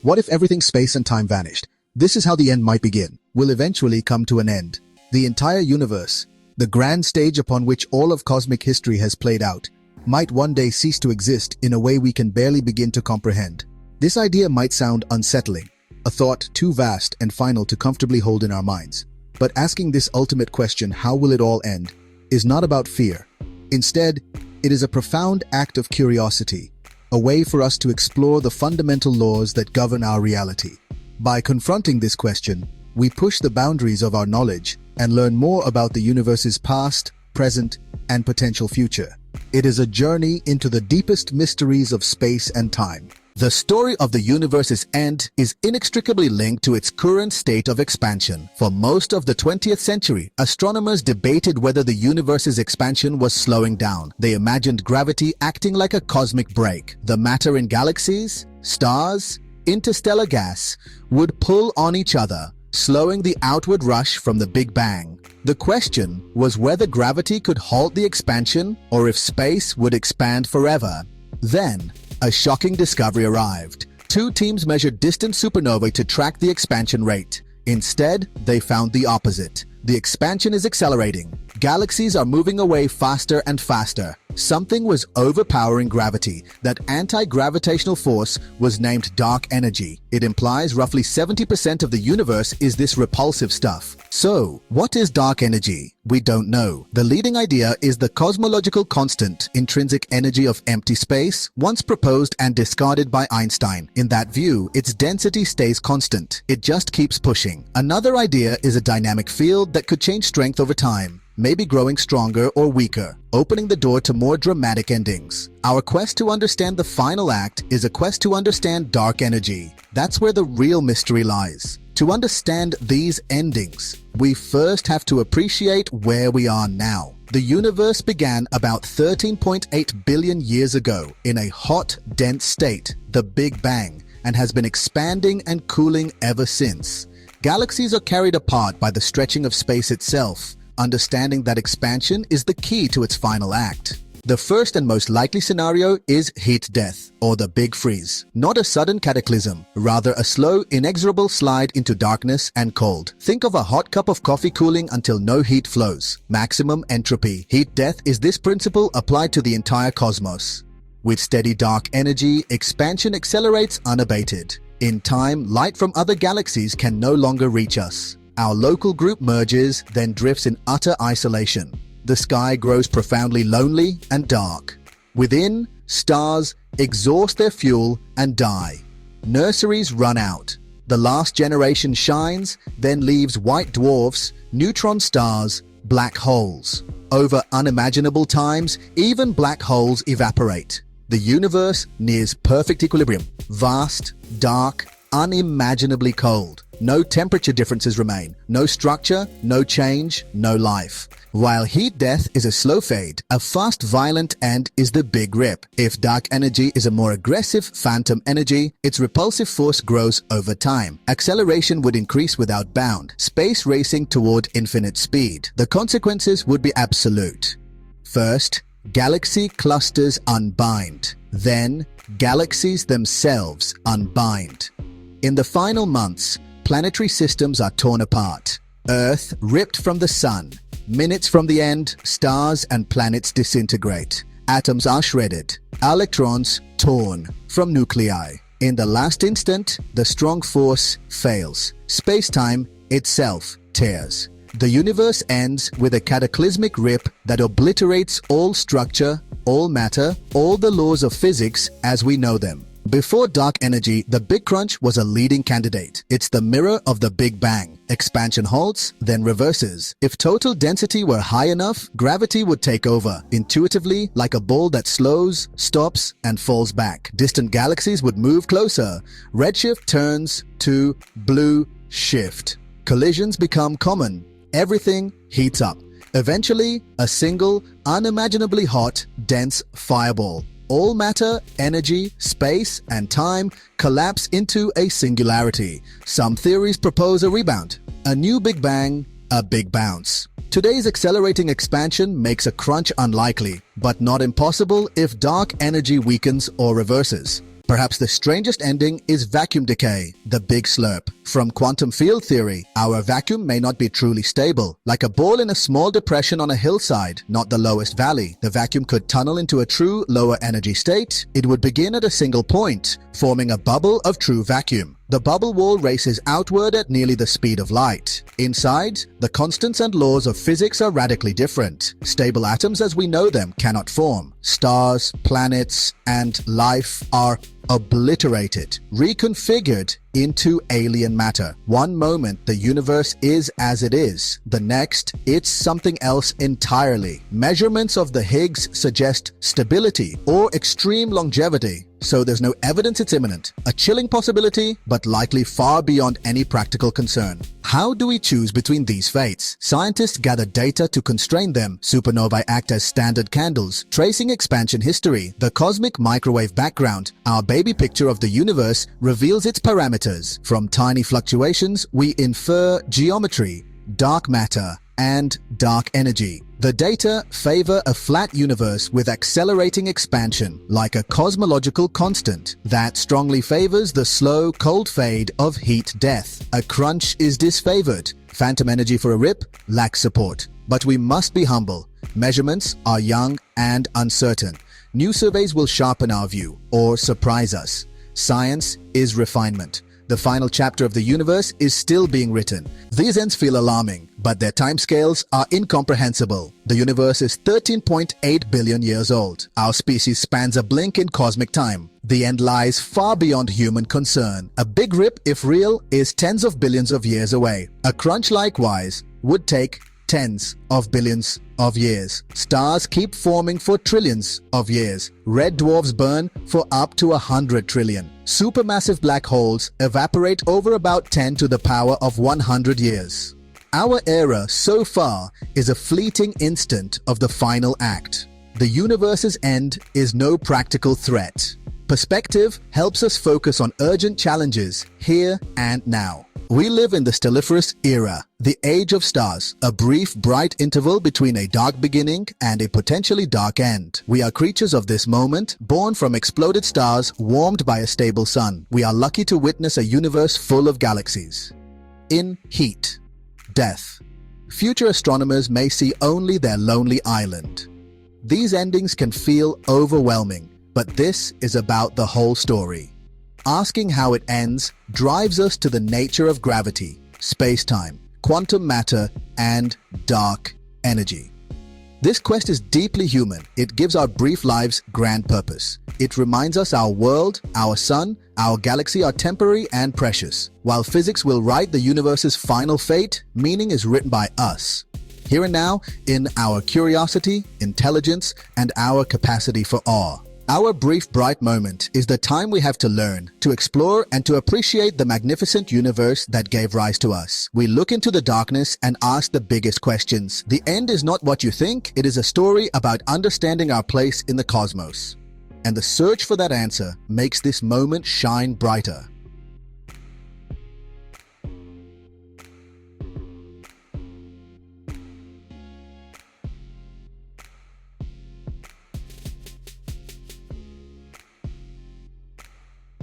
What if everything, space and time, vanished? This is how the end might begin. Will eventually come to an end. The entire universe, the grand stage upon which all of cosmic history has played out, might one day cease to exist in a way we can barely begin to comprehend. This idea might sound unsettling, a thought too vast and final to comfortably hold in our minds. But asking this ultimate question, how will it all end, is not about fear. Instead, it is a profound act of curiosity, a way for us to explore the fundamental laws that govern our reality. By confronting this question, we push the boundaries of our knowledge and learn more about the universe's past, present, and potential future. It is a journey into the deepest mysteries of space and time. The story of the universe's end is inextricably linked to its current state of expansion. For most of the 20th century, astronomers debated whether the universe's expansion was slowing down. They imagined gravity acting like a cosmic brake. The matter in galaxies, stars, interstellar gas would pull on each other, slowing the outward rush from the Big Bang. The question was whether gravity could halt the expansion or if space would expand forever. Then, a shocking discovery arrived. Two teams measured distant supernovae to track the expansion rate. Instead, they found the opposite. The expansion is accelerating. Galaxies are moving away faster and faster. Something was overpowering gravity. That anti-gravitational force was named dark energy. It implies roughly 70% of the universe is this repulsive stuff. So, what is dark energy? We don't know. The leading idea is the cosmological constant, intrinsic energy of empty space, once proposed and discarded by Einstein. In that view, its density stays constant. It just keeps pushing. Another idea is a dynamic field that could change strength over time, maybe growing stronger or weaker, opening the door to more dramatic endings. Our quest to understand the final act is a quest to understand dark energy. That's where the real mystery lies. To understand these endings, we first have to appreciate where we are now. The universe began about 13.8 billion years ago in a hot, dense state, the Big Bang, and has been expanding and cooling ever since. Galaxies are carried apart by the stretching of space itself. Understanding that expansion is the key to its final act. The first and most likely scenario is heat death, or the Big Freeze. Not a sudden cataclysm, rather a slow, inexorable slide into darkness and cold. Think of a hot cup of coffee cooling until no heat flows. Maximum entropy. Heat death is this principle applied to the entire cosmos. With steady dark energy, expansion accelerates unabated. In time, light from other galaxies can no longer reach us. Our local group merges, then drifts in utter isolation. The sky grows profoundly lonely and dark. Within, stars exhaust their fuel and die. Nurseries run out. The last generation shines, then leaves white dwarfs, neutron stars, black holes. Over unimaginable times, even black holes evaporate. The universe nears perfect equilibrium. Vast, dark, unimaginably cold. No temperature differences remain. No structure, no change, no life. While heat death is a slow fade, a fast, violent end is the Big Rip. If dark energy is a more aggressive phantom energy, its repulsive force grows over time. Acceleration would increase without bound, space racing toward infinite speed. The consequences would be absolute. First, galaxy clusters unbind. Then, galaxies themselves unbind. In the final months, planetary systems are torn apart. Earth ripped from the sun. Minutes from the end, stars and planets disintegrate. Atoms are shredded. Electrons torn from nuclei. In the last instant, the strong force fails. Space-time itself tears. The universe ends with a cataclysmic rip that obliterates all structure, all matter, all the laws of physics as we know them. Before dark energy, the Big Crunch was a leading candidate. It's the mirror of the Big Bang. Expansion halts, then reverses. If total density were high enough, gravity would take over, intuitively like a ball that slows, stops, and falls back. Distant galaxies would move closer. Redshift turns to blue shift. Collisions become common. Everything heats up. Eventually, a single, unimaginably hot, dense fireball. All matter, energy, space, and time collapse into a singularity. Some theories propose a rebound, a new Big Bang, a big bounce. Today's accelerating expansion makes a crunch unlikely, but not impossible if dark energy weakens or reverses. Perhaps the strangest ending is vacuum decay, the big slurp. From quantum field theory, our vacuum may not be truly stable. Like a ball in a small depression on a hillside, not the lowest valley, the vacuum could tunnel into a true lower energy state. It would begin at a single point, forming a bubble of true vacuum. The bubble wall races outward at nearly the speed of light. Inside, the constants and laws of physics are radically different. Stable atoms as we know them cannot form. Stars, planets, and life are obliterated, reconfigured into alien matter. One moment the universe is as it is, the next it's something else entirely. Measurements of the Higgs suggest stability or extreme longevity, so there's no evidence it's imminent. A chilling possibility, but likely far beyond any practical concern. How do we choose between these fates? Scientists gather data to constrain them. Supernovae act as standard candles, tracing expansion history. The cosmic microwave background, our baby picture of the universe, reveals its parameters. From tiny fluctuations, we infer geometry, dark matter, and dark energy. The data favor a flat universe with accelerating expansion, like a cosmological constant that strongly favors the slow, cold fade of heat death. A crunch is disfavored. Phantom energy for a rip lacks support. But we must be humble. Measurements are young and uncertain. New surveys will sharpen our view or surprise us. Science is refinement. The final chapter of the universe is still being written. These ends feel alarming, but their timescales are incomprehensible. The universe is 13.8 billion years old. Our species spans a blink in cosmic time. The end lies far beyond human concern. A big rip, if real, is tens of billions of years away. A crunch likewise would take tens of billions of years. Stars keep forming for trillions of years. Red dwarfs burn for up to 100 trillion. Supermassive black holes evaporate over about 10 to the power of 100 years. Our era so far is a fleeting instant of the final act. The universe's end is no practical threat. Perspective helps us focus on urgent challenges here and now. We live in the stelliferous era, the age of stars, a brief, bright interval between a dark beginning and a potentially dark end. We are creatures of this moment, born from exploded stars, warmed by a stable sun. We are lucky to witness a universe full of galaxies. In heat, death, future astronomers may see only their lonely island. These endings can feel overwhelming, but this is about the whole story. Asking how it ends drives us to the nature of gravity, space-time, quantum matter, and dark energy. This quest is deeply human. It gives our brief lives grand purpose. It reminds us our world, our sun, our galaxy are temporary and precious. While physics will write the universe's final fate, meaning is written by us. Here and now, in our curiosity, intelligence, and our capacity for awe. Our brief bright moment is the time we have to learn, to explore, and to appreciate the magnificent universe that gave rise to us. We look into the darkness and ask the biggest questions. The end is not what you think, it is a story about understanding our place in the cosmos. And the search for that answer makes this moment shine brighter.